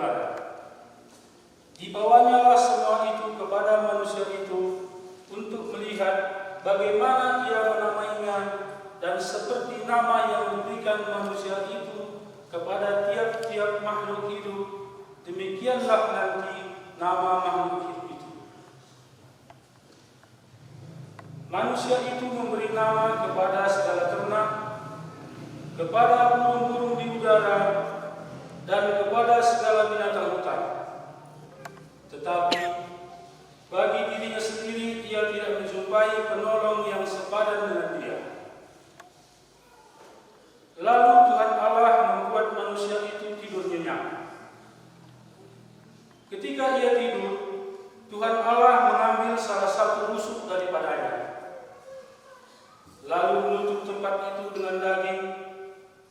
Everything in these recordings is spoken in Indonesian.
udara. Dibawanya lah semua itu kepada manusia itu untuk melihat bagaimana ia menamainya, dan seperti nama yang diberikan manusia itu kepada tiap-tiap makhluk hidup, demikianlah nanti nama makhluk hidup itu. Manusia itu memberi nama kepada segala ternak, kepada burung-burung di udara, dan kepada segala binatang hutan. Tetapi bagi dirinya sendiri ia tidak menjumpai penolong yang sepadan dengan dia. Lalu Tuhan Allah membuat manusia itu tidur nyenyak. Ketika ia tidur, Tuhan Allah mengambil salah satu rusuk daripadanya, lalu menutup tempat itu dengan daging,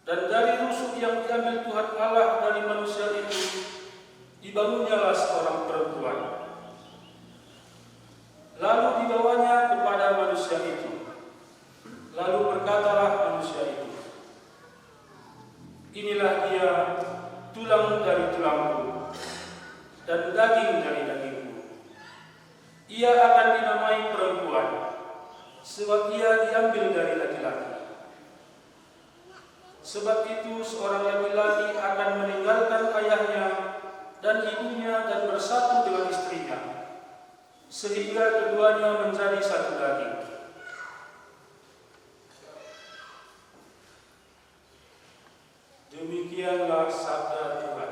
dan dari rusuk yang diambil Tuhan Allah dari manusia itu, dibangunnyalah seorang perempuan. Lalu dibawanya kepada manusia itu. Lalu berkatalah manusia itu, inilah dia, tulang dari tulangku dan daging dari dagingku. Ia akan dinamai perempuan, sebab ia diambil dari laki-laki. Sebab itu seorang laki-laki akan meninggalkan ayahnya dan ibunya dan bersatu dengan istrinya, sehingga keduanya menjadi satu daging. Demikianlah sabda Tuhan.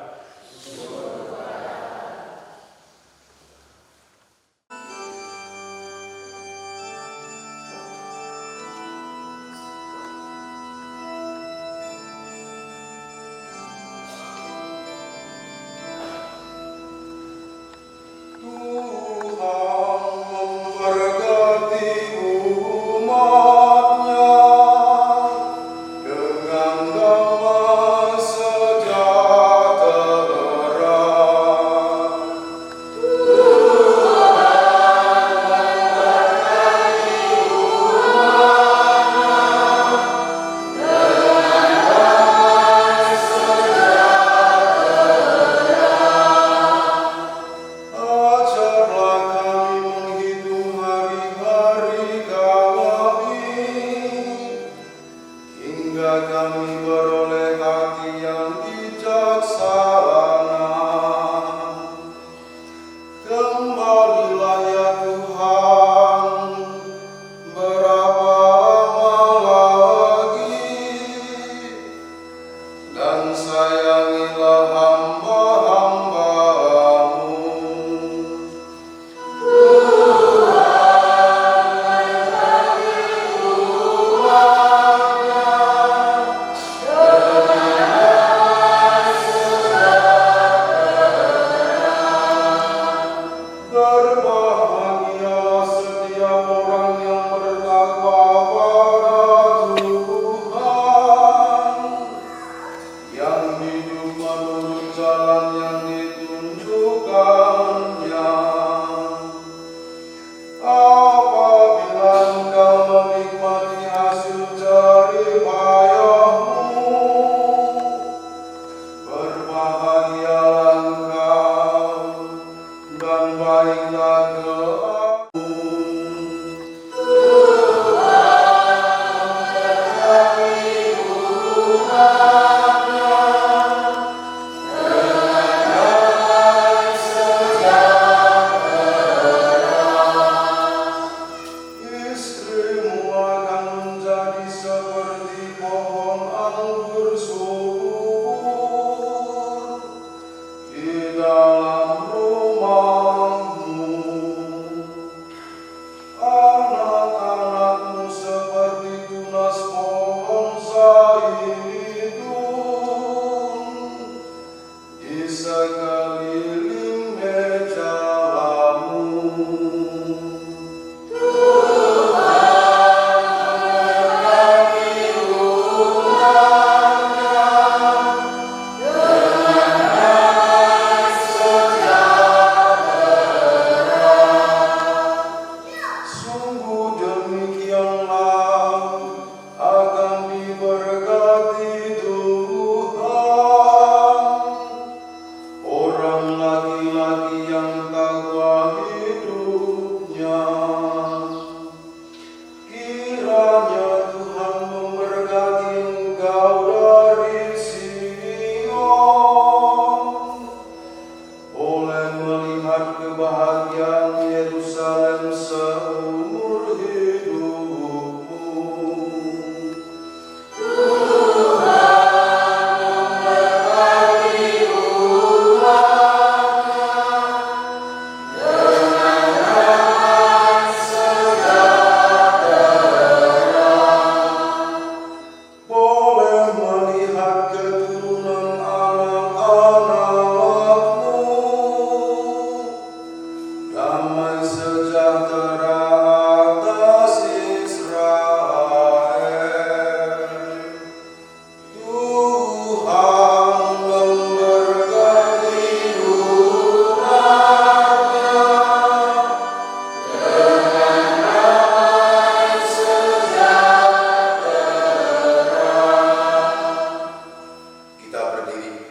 Kita berdiri.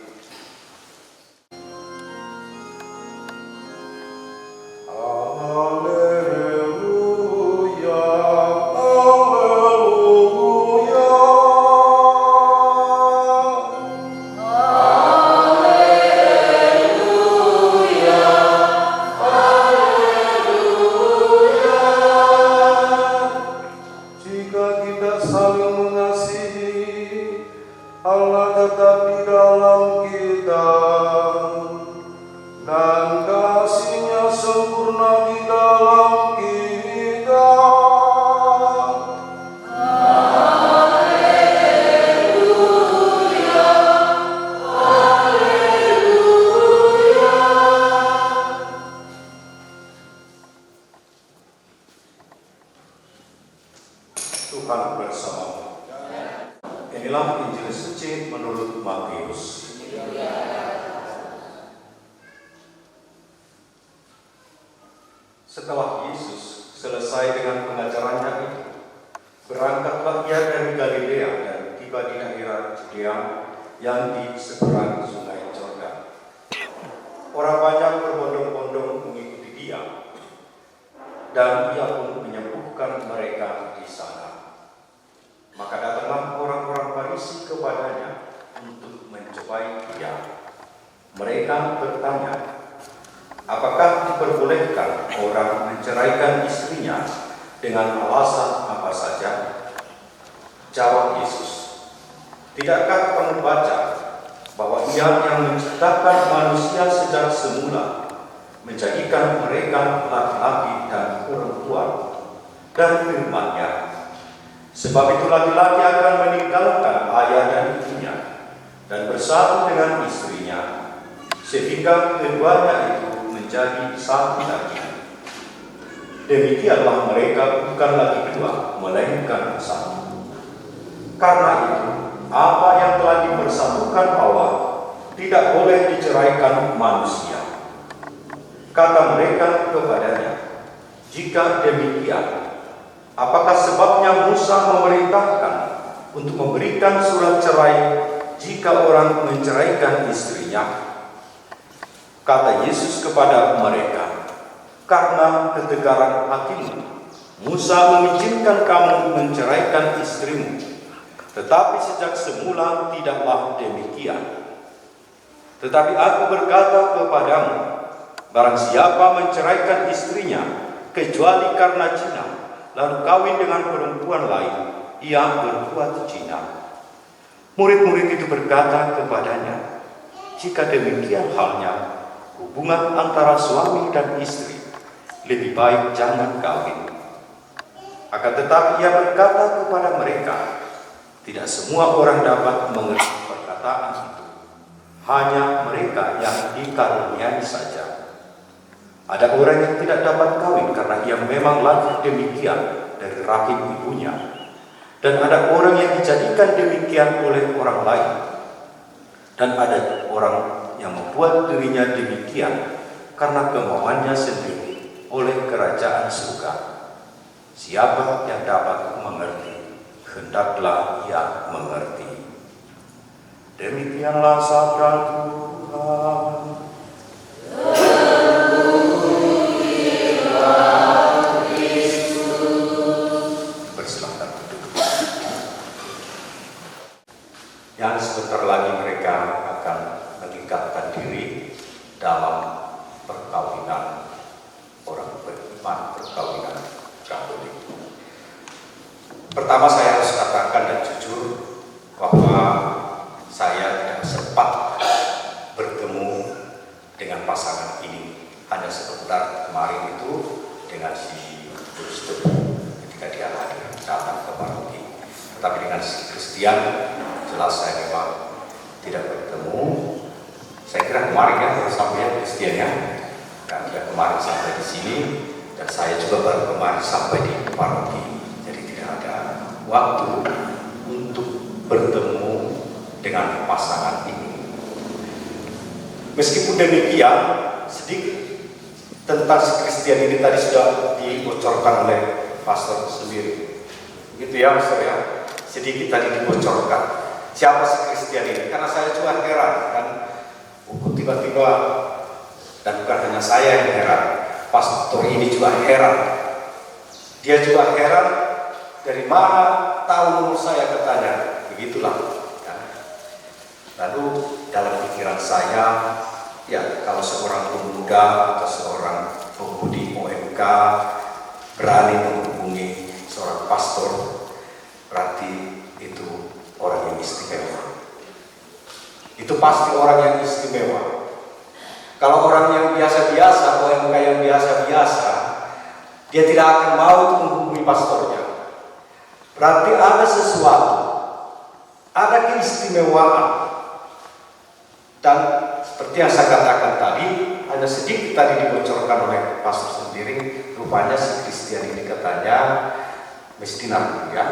Tuhan bersamamu. Inilah Injil suci menurut Matius. Setelah Yesus selesai dengan pengajarannya itu, berangkatlah ia dari Galilea dan tiba di daerah Judea yang di seberang sungai Yordan. Orang banyak berbondong-bondong mengikuti dia, dan ia pun menyembuhkan mereka di sana. Maka datanglah orang-orang Farisi kepadanya untuk mencobai dia. Mereka bertanya, apakah diperbolehkan orang menceraikan istrinya dengan alasan apa saja? Jawab Yesus, tidakkah kamu baca bahwa Ia yang menciptakan manusia sejak semula, menjadikan mereka laki-laki dan perempuan, dan firman-Nya, sebab itu laki-laki akan meninggalkan ayah dan ibunya dan bersatu dengan istrinya, sehingga keduanya itu menjadi satu daging. Demikianlah mereka bukan lagi dua, melainkan satu. Karena itu, apa yang telah dipersatukan Allah tidak boleh diceraikan manusia. Kata mereka kepadanya, jika demikian, apakah sebabnya Musa memerintahkan untuk memberikan surat cerai jika orang menceraikan istrinya? Kata Yesus kepada mereka, karena ketegaran hatimu, Musa mengizinkan kamu menceraikan istrimu, tetapi sejak semula tidaklah demikian. Tetapi aku berkata kepadamu, barang siapa menceraikan istrinya, kecuali karena zina, lalu kawin dengan perempuan lain, ia berbuat zina. Murid-murid itu berkata kepadanya, jika demikian halnya, hubungan antara suami dan istri lebih baik jangan kawin. Akan tetapi ia berkata kepada mereka, tidak semua orang dapat mengerti perkataan itu, hanya mereka yang dikaruniai saja. Ada orang yang tidak dapat kawin karena ia memang lahir demikian dari rahim ibunya, dan ada orang yang dijadikan demikian oleh orang lain, dan ada orang yang membuat dirinya demikian karena kemauannya sendiri oleh kerajaan surga. Siapa yang dapat mengerti, hendaklah ia mengerti. Demikianlah sabda Tuhan. Bersilakan duduk. Yang sebentar lagi mereka akan mengikatkan diri dalam perkawinan orang beriman, perkawinan Katolik. Pertama saya harus katakan dan jujur bahwa saya tidak sempat bertemu dengan pasangan ini, hanya sebentar kemarin itu dengan si Gustu ketika dia hadir datang ke paroki. Tetapi dengan si Christian jelas saya memang tidak bertemu. Saya kira kemarin ya baru sampai ya Christian ya, dan dia kemarin sampai di sini dan saya juga baru kemarin sampai di paroki. Jadi tidak ada waktu untuk bertemu dengan pasangan ini. Meskipun demikian, sedikit tentang si Christian ini tadi sudah dibocorkan oleh pastor sendiri. Begitu ya, Pastor ya. Sedikit tadi dibocorkan. siapa si Christian ini? Karena saya juga heran kan, tiba-tiba, dan bukan hanya saya yang heran, pastor ini juga heran. Dia juga heran, dari mana tahu nomor saya, katanya. Begitulah. Ya. Lalu dalam pikiran saya, ya kalau seorang pemuda atau seorang pemudi OMK berani menghubungi seorang pastor, berarti itu orang yang istimewa. Itu pasti orang yang istimewa. Kalau orang yang biasa-biasa, OMK yang biasa-biasa, dia tidak akan mau menghubungi pastornya. Berarti ada sesuatu, ada keistimewaan. Dan seperti yang saya katakan tadi, hanya sedikit tadi dibocorkan oleh pastor sendiri, rupanya si Christian ini katanya miskinah, ya,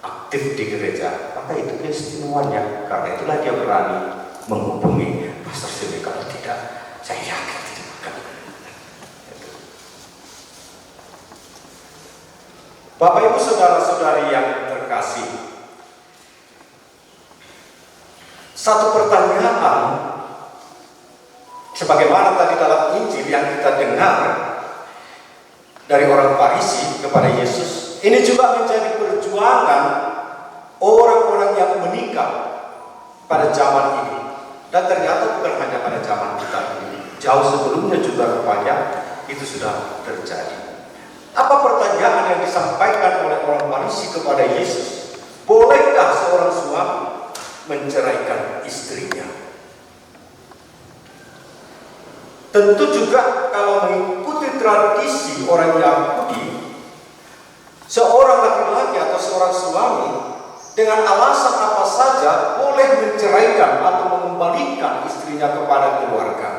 aktif di gereja. Maka itu keistimewaannya. Karena itulah dia berani menghubungi pastor sendiri. Kalau tidak, saya yakin tidak akan. Bapak Ibu saudara-saudari yang terkasih, satu pertanyaan sebagaimana tadi dalam Injil yang kita dengar dari orang Farisi kepada Yesus, ini juga menjadi perjuangan orang-orang yang menikah pada zaman ini. Dan ternyata bukan hanya pada zaman kita ini, jauh sebelumnya juga rupanya itu sudah terjadi. Apa pertanyaan yang disampaikan oleh orang Farisi kepada Yesus? Bolehkah seorang suami menceraikan istrinya? Tentu juga kalau mengikuti tradisi orang Yahudi, seorang laki-laki atau seorang suami dengan alasan apa saja boleh menceraikan atau mengembalikan istrinya kepada keluarga.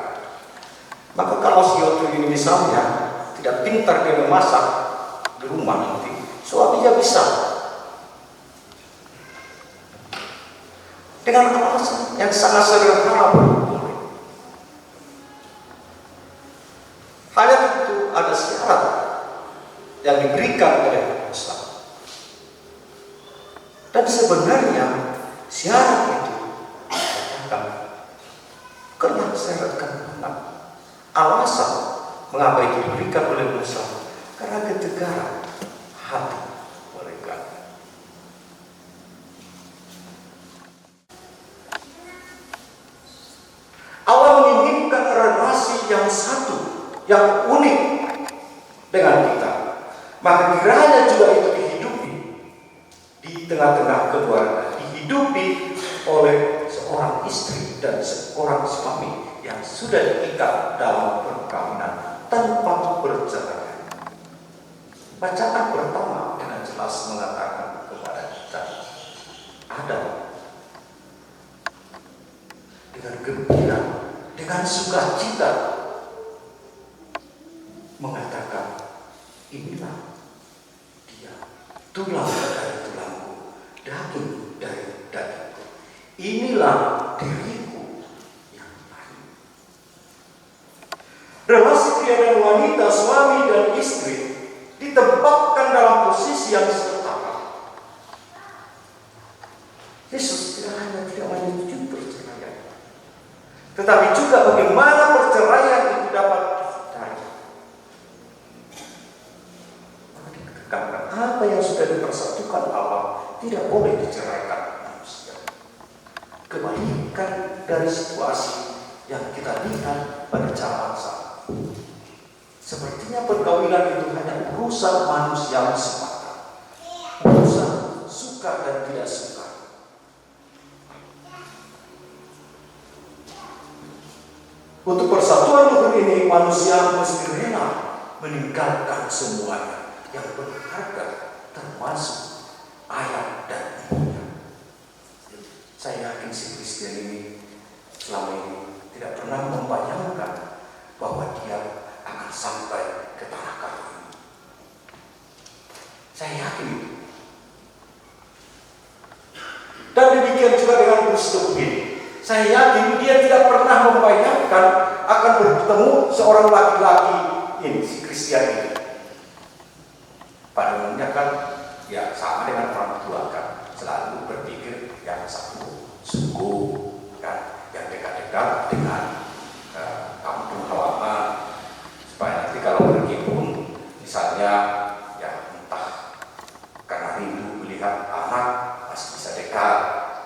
Maka kalau si Yotur ini misalnya tidak pintar dia memasak di rumah, nanti suaminya bisa dengan alasan yang sangat sederhana boleh. Hanya tentu ada syarat yang diberikan oleh Islam. Dan sebenarnya syarat itu kena syaratkan alasan mengapa itu diberikan oleh Musa, karena ketegaran hati mereka. Allah menginginkan relasi yang satu, yang unik dengan kita. Maka kiranya juga itu dihidupi di tengah-tengah keluarga, dihidupi oleh seorang istri dan seorang suami yang sudah diikat dalam perkawinan tanpa bercerai. Bacaan pertama dengan jelas mengatakan kepada kita, Adam dengan gembira, dengan sukacita mengatakan, inilah dia, tulang dari tulangku, daging dari dagingku, inilah diriku yang baru. Relasi pria dan wanita, suami dan istri ditempatkan dalam posisi yang setara. Yesus tidak hanya tidak menyetujui perceraian, tetapi juga bagaimana perceraian itu dapat dihindari. Maka dikatakan apa yang sudah dipersatukan Allah tidak boleh diceraikan manusia. Kebalikan dari situasi yang kita lihat pada zaman saat. Sepertinya perkawinan itu hanya urusan manusia semata, urusan suka dan tidak suka. Untuk persatuan luhur ini, manusia mesti rela meninggalkan semuanya yang berharga, termasuk ayah dan ibunya. Saya yakin si Christian ini selama ini tidak pernah membayangkan bahwa dia akan sampai ke tanah kafir. Saya yakin itu. Dan demikian juga dengan Gustav. Saya yakin dia tidak pernah membayangkan akan bertemu seorang laki-laki ini, si Christian ini. Pada umumnya kan, ya sama dengan orang tua kan, selalu berpikir yang satu suku, kan, yang dekat-dekat dengan kampung halaman, supaya nanti kalau pergi pun misalnya ya entah karena rindu melihat anak masih bisa dekat.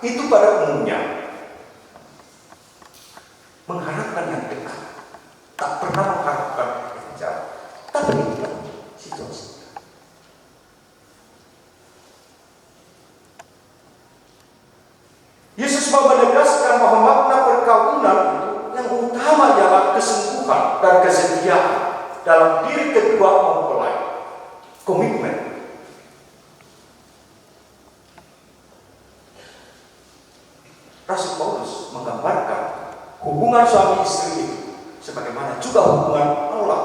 Itu pada umumnya mengharapkan yang dekat, tak pernah mengharapkan yang jauh. Tapi itulah situasinya. Yesus mau menegaskan bahwa makna perkawinan itu yang utama ialah kesungguhan dan kesetiaan dalam diri kedua mempelai. Komitmen. Rasul Paulus menggambarkan hubungan suami istri itu sebagaimana juga hubungan Allah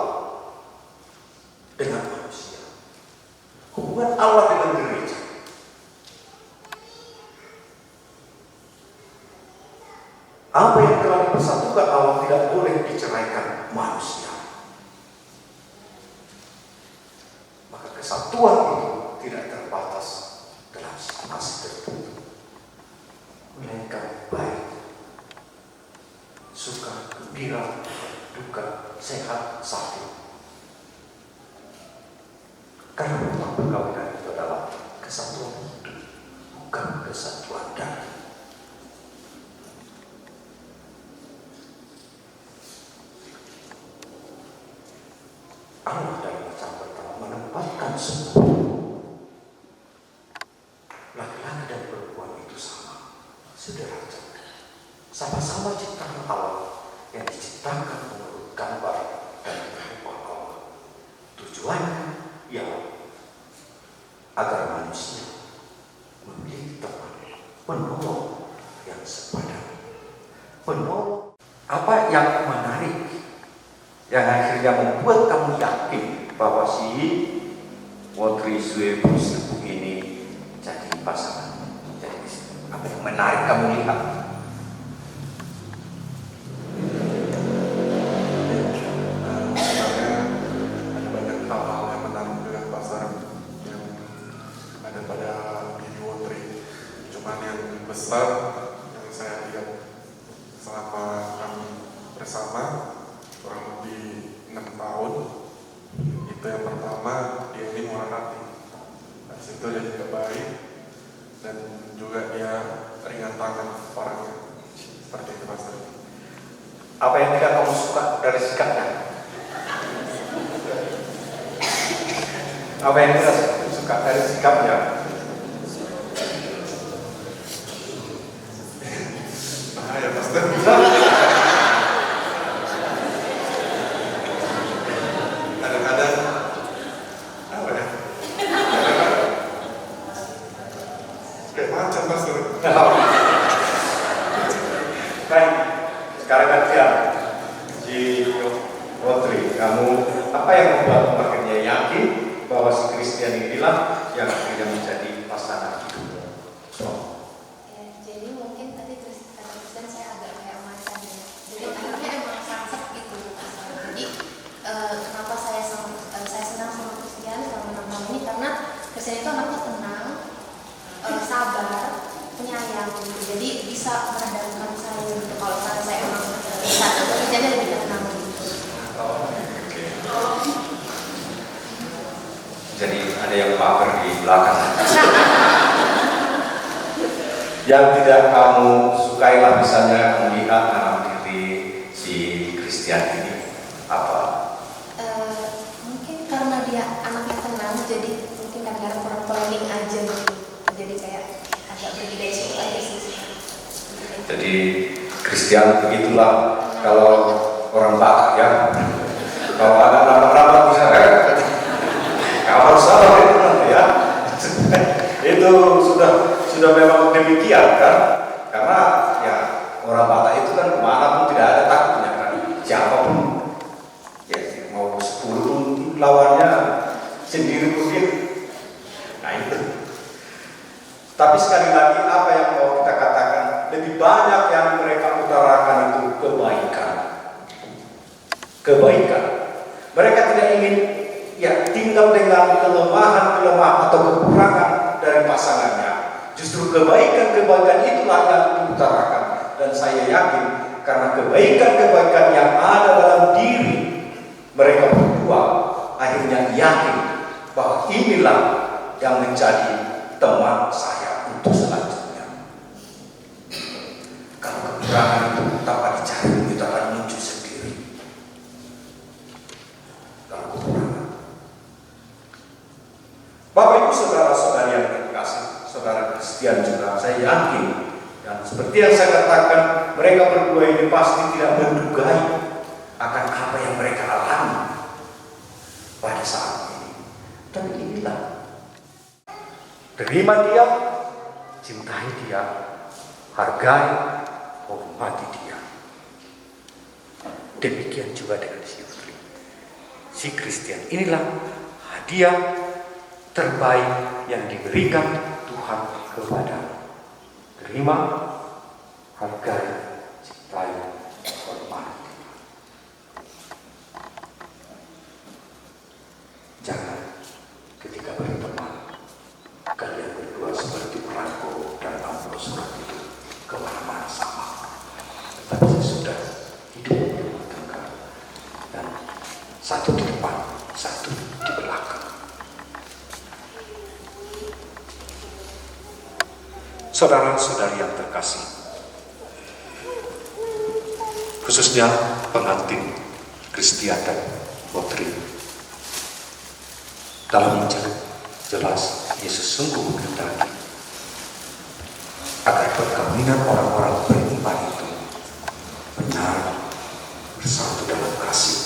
dengan manusia, hubungan Allah dengan gereja. Apa yang telah dipersatukan Allah tidak boleh diceraikan manusia. Maka kesatuan itu tidak terbatas dalam situasi tertentu, melainkan baik, suka, gembira, duka, sehat, sakit. Karena memang perkawinan itu adalah kesatuan hidup, bukan kesatuan daging. Allah dari macam pertama menempatkan semua laki-laki dan perempuan itu sama, sederajat, sama-sama ciptaan Allah yang diciptakan menurut gambar dan rupa Allah. Tujuannya ialah agar manusia memiliki teman, menolong yang sepadan, menolong. Apa yang menarik, yang akhirnya membuat kamu yakin bahwa si Wotri Suebu ini jadi pasangan? Jadi apa yang menarik kamu lihat? Sebenarnya ada banyak hal-hal yang menarik dengan pasangan yang ada pada diri Wotri. Cuman yang besar yang saya lihat selama kami bersama kurang lebih 6 tahun, itu yang pertama, dia ini murah hati. Dari situ dia juga baik, dan juga dia ringan tangan orangnya. Seperti itu Pastor. Apa yang tidak kamu suka dari sikapnya? Apa yang tidak suka dari sikapnya? Bahaya Pastor. Kadang-kadang apa ya? Kayak macam Pastor. Kan sekarang gantian si Wotri, kamu apa yang membuat akhirnya yakin bahwa si Christian inilah yang akhirnya menjadi pasangan hidupmu? Ya, jadi mungkin tadi Kristen saya agak kayak macam ya. Jadi anaknya emang sangsep gitu. Jadi kenapa saya senang sama Kristen selama 6 tahun ini, karena Kristen itu anaknya tenang, sabar, penyayang gitu. Jadi bisa meredamkan saya gitu. Kalau misalnya saya emang satu kerjanya lebih tenang gitu. Jadi ada yang baper di belakang. Yang tidak kamu sukai lah misalnya melihat anak diri si Christian ini apa? Mungkin karena dia anaknya tenang, jadi mungkin kadang-kadang kurang planning aja gitu. Jadi kayak agak berbeda itu aja sih. Jadi Christian begitulah kalau orang Batak ya. Kalau ada nama-nama bisa kamu harus sabar itu nanti ya. Itu sudah memang demikian kan? Karena ya orang Batak itu kan kemana pun tidak ada takutnya kan. Siapapun ya mau 10 pun lawannya sendiri pun dia. Nah itu. Tapi sekali lagi apa yang mau kita katakan, lebih banyak yang mereka utarakan itu kebaikan. Kebaikan. Mereka tidak ingin ya tinggal dengan kelemahan atau kekurangan dari pasangannya. Justru kebaikan-kebaikan itulah yang diutarakan. Dan saya yakin karena kebaikan-kebaikan yang ada dalam diri mereka berdua, akhirnya yakin bahwa inilah yang menjadi teman saya untuk selanjutnya. Kalau kekurangan itu tanpa dicari, itu akan muncul sendiri. Kalau kekurangan. Bapak Ibu saudara-saudari yang terkasih, saudara Kristian juga, saya yakin dan seperti yang saya katakan, mereka berdua ini pasti tidak mendugai akan apa yang mereka alami pada saat ini. Dan inilah, terima dia, cintai dia, hargai, hormati dia. Demikian juga dengan si Putri, si Kristian. Inilah hadiah terbaik yang diberikan Tuhan kepada. Terima, hargai, cintai, hormati. Jangan ketika berteman kalian berdua seperti perangko dan Ambrose itu kemana-mana sama. Tetapi sesudah hidup di rumah tangga dan satu di depan, satu di belakang. Saudara-saudari yang terkasih, khususnya pengantin Kristian dan Putri, dalam Injil jelas Yesus sungguh menghendaki agar perkawinan orang-orang beriman itu benar bersatu dalam kasih.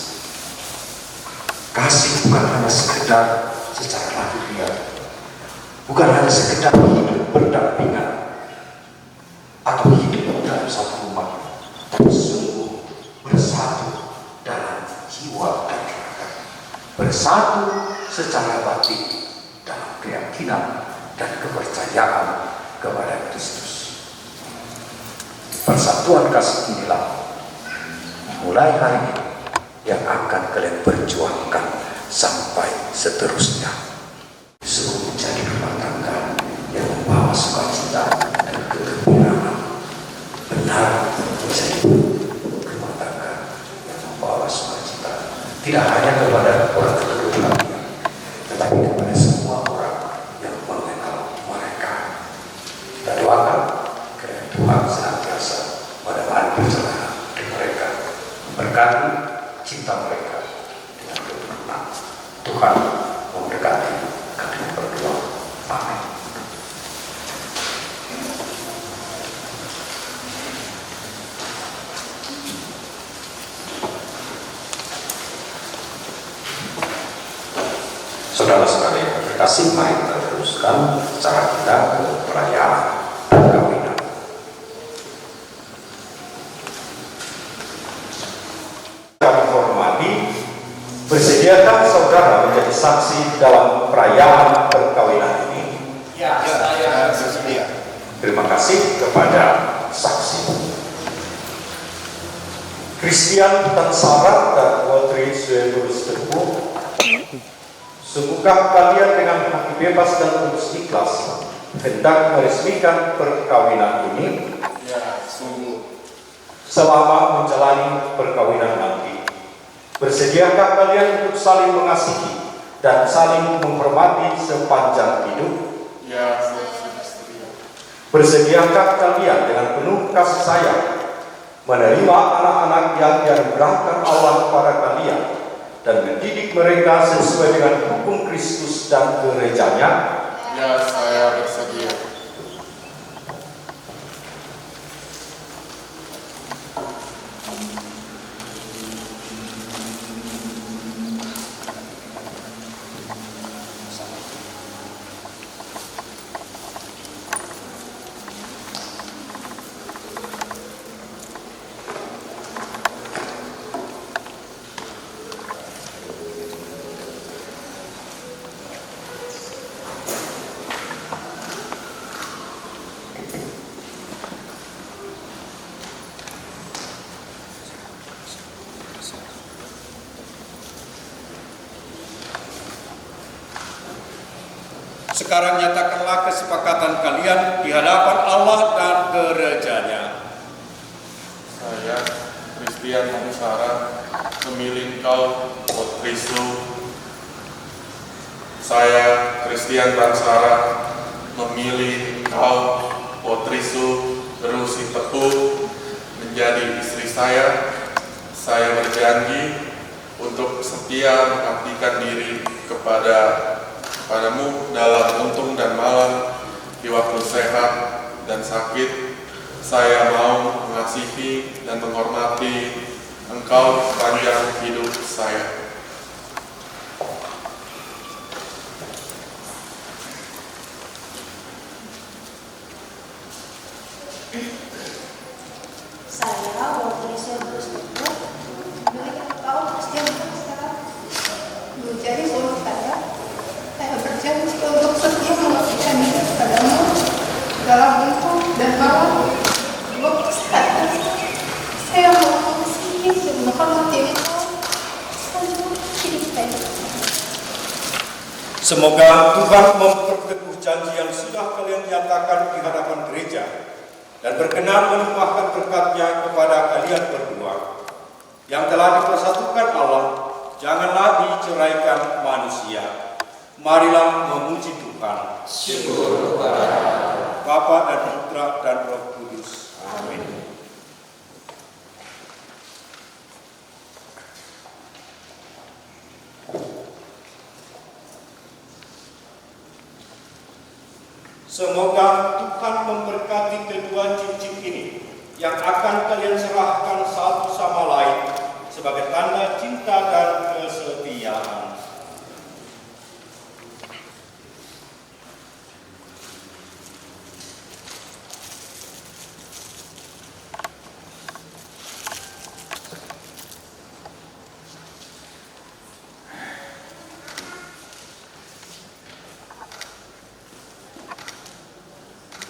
Kasih bukan hanya sekedar secara lahiriah, bukan hanya sekedar hidup berdampingan atau hidup dalam satu rumah, tapi sungguh bersatu dalam jiwa dan raga, bersatu secara batin dalam keyakinan dan kepercayaan kepada Kristus. Persatuan kasih inilah mulai hari ini yang akan kalian perjuangkan sampai seterusnya. Sungguh menjadi rumah tangga yang membawa sukacita dan kegembiraan. Benar menjadi rumah tangga yang membawa sukacita tidak hanya kepada orang kedua, tetapi kepada semua orang yang mengenal mereka. Kita doakan kiranya Tuhan senantiasa menemani perjalanan di mereka, memberkati cinta mereka dengan kebenaran. Tuhan memberkati kalian berdua. Amin. Saudara-saudari yang terkasih, mari kita teruskan cara kita ke perayaan perkawinan. Kami hormati, bersediakah saudara menjadi saksi dalam perayaan perkawinan ini? Ya, saya bersedia. Terima kasih kepada saksi. Kristian dan Sarah dan Putri Suebrus Teguh, sungguhkah kalian dengan hati bebas dan tulus ikhlas hendak meresmikan perkawinan ini? Ya, sungguh. Selama menjalani perkawinan nanti, bersediakah kalian untuk saling mengasihi dan saling menghormati sepanjang hidup? Ya, saya bersedia. Bersediakah kalian dengan penuh kasih sayang menerima anak-anak yang dianugerahkan Allah kepada kalian dan mendidik mereka sesuai dengan hukum Kristus dan gerejanya? Ya, saya bersedia. Sekarang nyatakanlah kesepakatan kalian di hadapan Allah dan gerejanya. Saya, Christian Pransara, memilih engkau, O Kristus. Saya, Christian Pransara, memilih engkau, O Trisu Berusi Teguh, menjadi istri saya. Saya berjanji untuk setia mengabdikan diri kepadamu dalam untung dan malam, di waktu sehat dan sakit. Saya mau mengasihi dan menghormati engkau sepanjang hidup saya. Saya, wakil Berusi Teguh, memilih engkau, Christian Pransara, menjadi suami saya. Saya berjanji untuk setia mengabdikan diri kepadamu dalam untung dan malam, di waktu sehat dan sakit. Saya mau mengasihi dan menghormati engkau sepanjang hidup saya. Semoga Tuhan memperteguh janji yang sudah kalian nyatakan di hadapan gereja dan berkenan melimpahkan berkat-Nya kepada kalian berdua. Yang telah dipersatukan Allah, janganlah diceraikan manusia. Marilah memuji Tuhan. Syukur kepada Bapa dan Putra dan Roh Kudus. Amin. Semoga Tuhan memberkati kedua cincin ini yang akan kalian serahkan satu sama lain sebagai tanda cinta dan kesetiaan.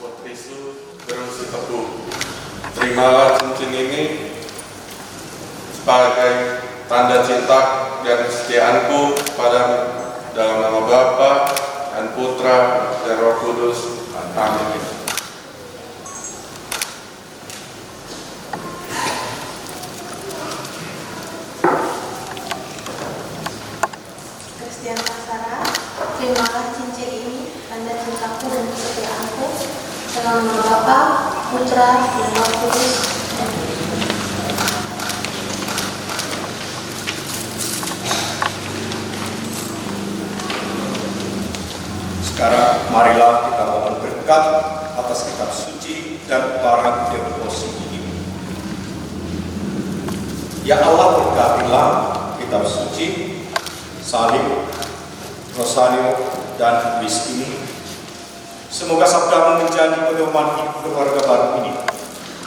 O Trisu Berusi Teguh, terimalah cincin ini sebagai tanda cinta dan kesetiaanku padamu, dalam nama Bapa dan Putra dan Roh Kudus. Amin. Christian Pransara, terimalah cincin ini, tanda cintaku dan kesetiaanku dalam nama Bapa, Putra, dan Roh Kudus. Sekarang marilah kita mohon berkat atas kitab suci dan barang devosi ini. Ya Allah, berkatilah kitab suci, salib, rosario, dan kuis ini. Semoga sabdamu menjadi pedoman hidup keluarga baru ini.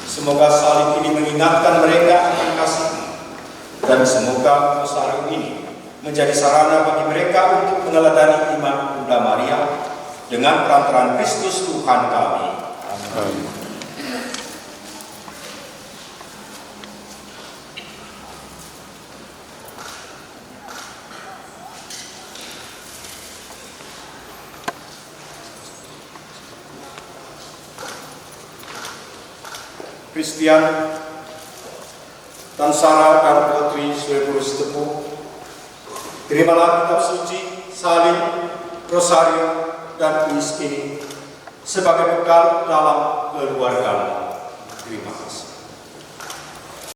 Semoga salib ini mengingatkan mereka akan kasih-Mu. Dan semoga rosario ini menjadi sarana bagi mereka untuk meneladani iman Bunda Maria dengan perantaraan Kristus Tuhan kami. Amin. Christian Pransara dan Putri Berusi Teguh, terimalah kitab suci, salib, rosario, dan kuis ini sebagai bekal dalam keluarga. Terima kasih.